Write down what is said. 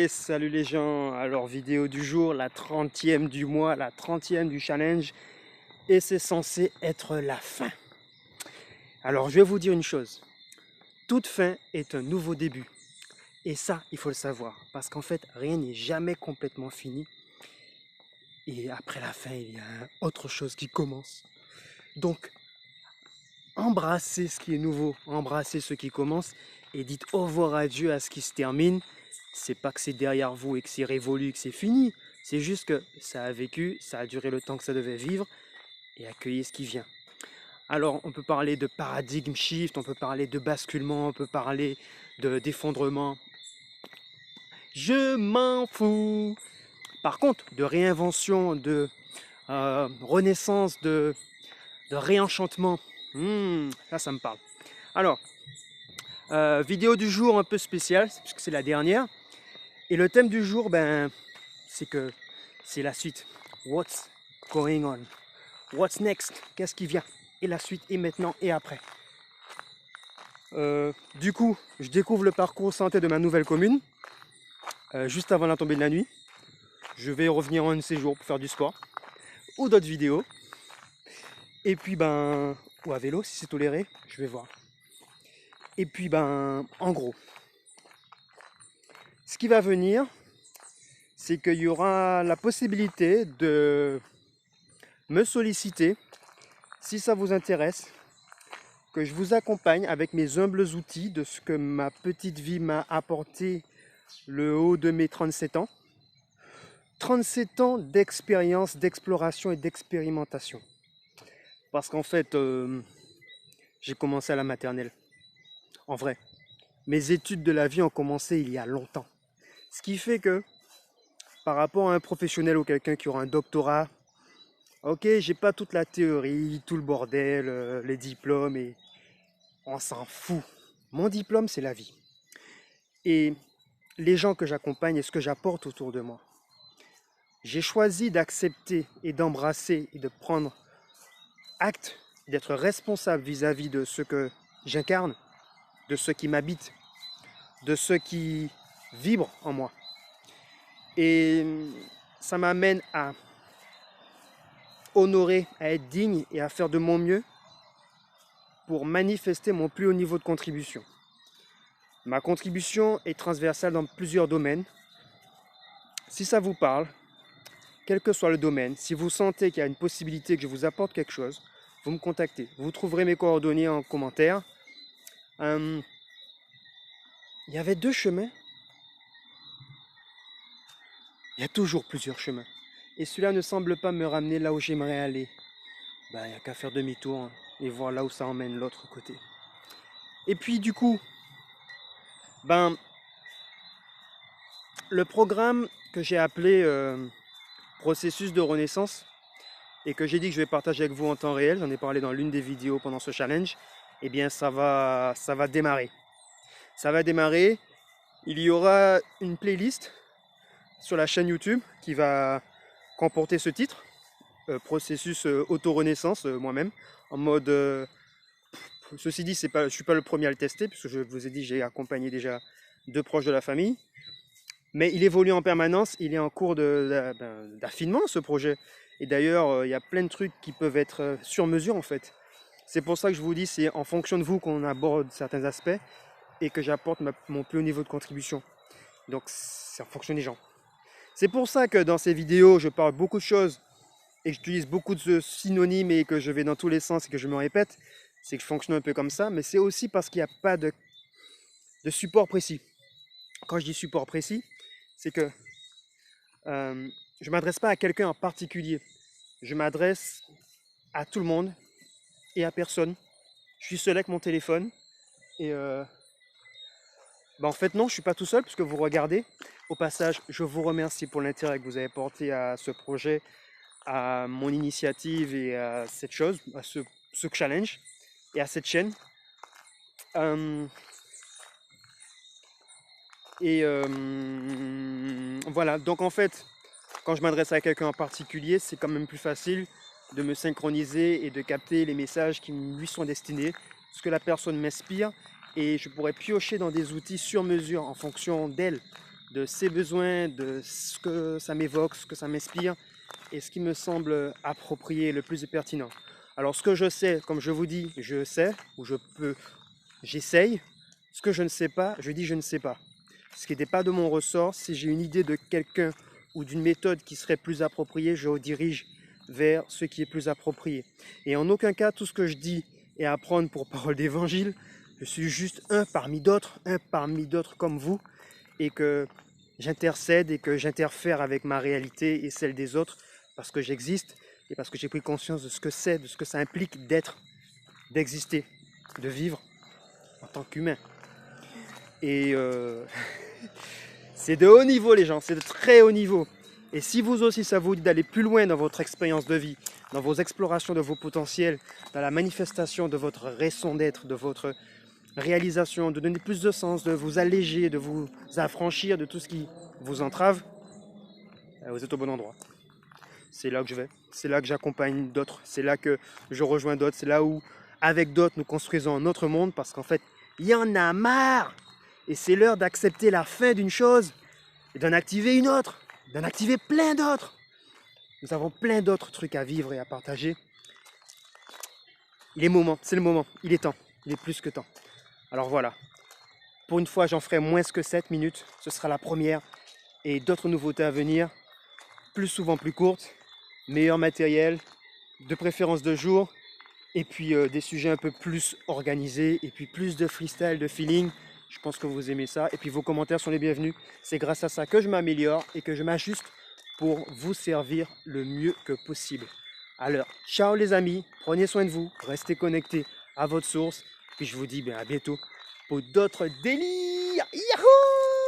Salut les gens. Alors, vidéo du jour, la 30e du mois, la 30e du challenge, et c'est censé être la fin. Alors, je vais vous dire une chose, toute fin est un nouveau début, et ça, il faut le savoir, parce qu'en fait, rien n'est jamais complètement fini, et après la fin, il y a autre chose qui commence. Donc, embrassez ce qui est nouveau, embrassez ce qui commence, et dites au revoir à Dieu à ce qui se termine. C'est pas que c'est derrière vous et que c'est révolu, que c'est fini. C'est juste que ça a vécu, ça a duré le temps que ça devait vivre et accueillez ce qui vient. Alors, on peut parler de paradigme shift, on peut parler de basculement, on peut parler d'effondrement. Je m'en fous. Par contre, de réinvention, de renaissance, de réenchantement, ça me parle. Alors, vidéo du jour un peu spéciale, puisque c'est la dernière. Et le thème du jour, c'est que c'est la suite. What's going on? What's next? Qu'est-ce qui vient? Et la suite, et maintenant, et après. Du coup, je découvre le parcours santé de ma nouvelle commune, juste avant la tombée de la nuit. Je vais revenir un de ces jours pour faire du sport, ou d'autres vidéos. Et puis, ou à vélo, si c'est toléré, je vais voir. Et puis, en gros, ce qui va venir, c'est qu'il y aura la possibilité de me solliciter, si ça vous intéresse, que je vous accompagne avec mes humbles outils de ce que ma petite vie m'a apporté le haut de mes 37 ans. 37 ans d'expérience, d'exploration et d'expérimentation. Parce qu'en fait, j'ai commencé à la maternelle. En vrai, mes études de la vie ont commencé il y a longtemps. Ce qui fait que, par rapport à un professionnel ou quelqu'un qui aura un doctorat, ok, j'ai pas toute la théorie, tout le bordel, les diplômes, et on s'en fout. Mon diplôme, c'est la vie. Et les gens que j'accompagne et ce que j'apporte autour de moi. J'ai choisi d'accepter et d'embrasser et de prendre acte, d'être responsable vis-à-vis de ce que j'incarne, de ce qui m'habite, de ce qui vibre en moi. Et ça m'amène à honorer, à être digne et à faire de mon mieux pour manifester mon plus haut niveau de contribution. Ma contribution est transversale dans plusieurs domaines. Si ça vous parle, quel que soit le domaine, si vous sentez qu'il y a une possibilité que je vous apporte quelque chose, vous me contactez. Vous trouverez mes coordonnées en commentaire. Il y avait 2 chemins. Il y a toujours plusieurs chemins. Et celui-là ne semble pas me ramener là où j'aimerais aller. Il n'y a qu'à faire demi-tour et voir là où ça emmène l'autre côté. Et puis du coup, le programme que j'ai appelé processus de renaissance et que j'ai dit que je vais partager avec vous en temps réel, j'en ai parlé dans l'une des vidéos pendant ce challenge, eh bien ça va démarrer. Ça va démarrer, il y aura une playlist sur la chaîne YouTube qui va comporter ce titre, processus auto-renaissance, moi-même, en mode... ceci dit, je ne suis pas le premier à le tester, puisque je vous ai dit j'ai accompagné déjà 2 proches de la famille, mais il évolue en permanence, il est en cours d'affinement ce projet. Et d'ailleurs, il y a plein de trucs qui peuvent être sur mesure en fait. C'est pour ça que je vous dis, c'est en fonction de vous qu'on aborde certains aspects et que j'apporte mon plus haut niveau de contribution. Donc c'est en fonction des gens. C'est pour ça que dans ces vidéos, je parle beaucoup de choses et que j'utilise beaucoup de synonymes et que je vais dans tous les sens et que je me répète. C'est que je fonctionne un peu comme ça, mais c'est aussi parce qu'il n'y a pas de support précis. Quand je dis support précis, c'est que je ne m'adresse pas à quelqu'un en particulier. Je m'adresse à tout le monde et à personne. Je suis seul avec mon téléphone et en fait non, je ne suis pas tout seul puisque vous regardez. Au passage, je vous remercie pour l'intérêt que vous avez porté à ce projet, à mon initiative et à cette chose, à ce challenge et à cette chaîne. Voilà, donc en fait, quand je m'adresse à quelqu'un en particulier, c'est quand même plus facile de me synchroniser et de capter les messages qui lui sont destinés, ce que la personne m'inspire et je pourrais piocher dans des outils sur mesure en fonction d'elle, de ses besoins, de ce que ça m'évoque, ce que ça m'inspire et ce qui me semble approprié, le plus pertinent. Alors ce que je sais, comme je vous dis, je sais, ou je peux, j'essaye. Ce que je ne sais pas, je dis je ne sais pas. Ce qui n'était pas de mon ressort, si j'ai une idée de quelqu'un ou d'une méthode qui serait plus appropriée, je redirige vers ce qui est plus approprié. Et en aucun cas, tout ce que je dis est à prendre pour parole d'évangile. Je suis juste un parmi d'autres comme vous, et que j'intercède et que j'interfère avec ma réalité et celle des autres, parce que j'existe et parce que j'ai pris conscience de ce que c'est, de ce que ça implique d'être, d'exister, de vivre en tant qu'humain. Et c'est de haut niveau les gens, c'est de très haut niveau. Et si vous aussi ça vous dit d'aller plus loin dans votre expérience de vie, dans vos explorations de vos potentiels, dans la manifestation de votre raison d'être, de votre réalisation, de donner plus de sens, de vous alléger, de vous affranchir de tout ce qui vous entrave, vous êtes au bon endroit. C'est là que je vais, c'est là que j'accompagne d'autres, c'est là que je rejoins d'autres, c'est là où, avec d'autres, nous construisons un autre monde, parce qu'en fait, il y en a marre. Et c'est l'heure d'accepter la fin d'une chose et d'en activer une autre, d'en activer plein d'autres. Nous avons plein d'autres trucs à vivre et à partager. Il est moment, c'est le moment, il est temps, il est plus que temps. Alors voilà, pour une fois j'en ferai moins que 7 minutes, ce sera la première, et d'autres nouveautés à venir, plus souvent plus courtes, meilleur matériel, de préférence de jour, et puis des sujets un peu plus organisés, et puis plus de freestyle, de feeling. Je pense que vous aimez ça, et puis vos commentaires sont les bienvenus. C'est grâce à ça que je m'améliore et que je m'ajuste pour vous servir le mieux que possible. Alors, ciao les amis, prenez soin de vous, restez connectés à votre source, puis je vous dis à bientôt pour d'autres délires. Yahoo!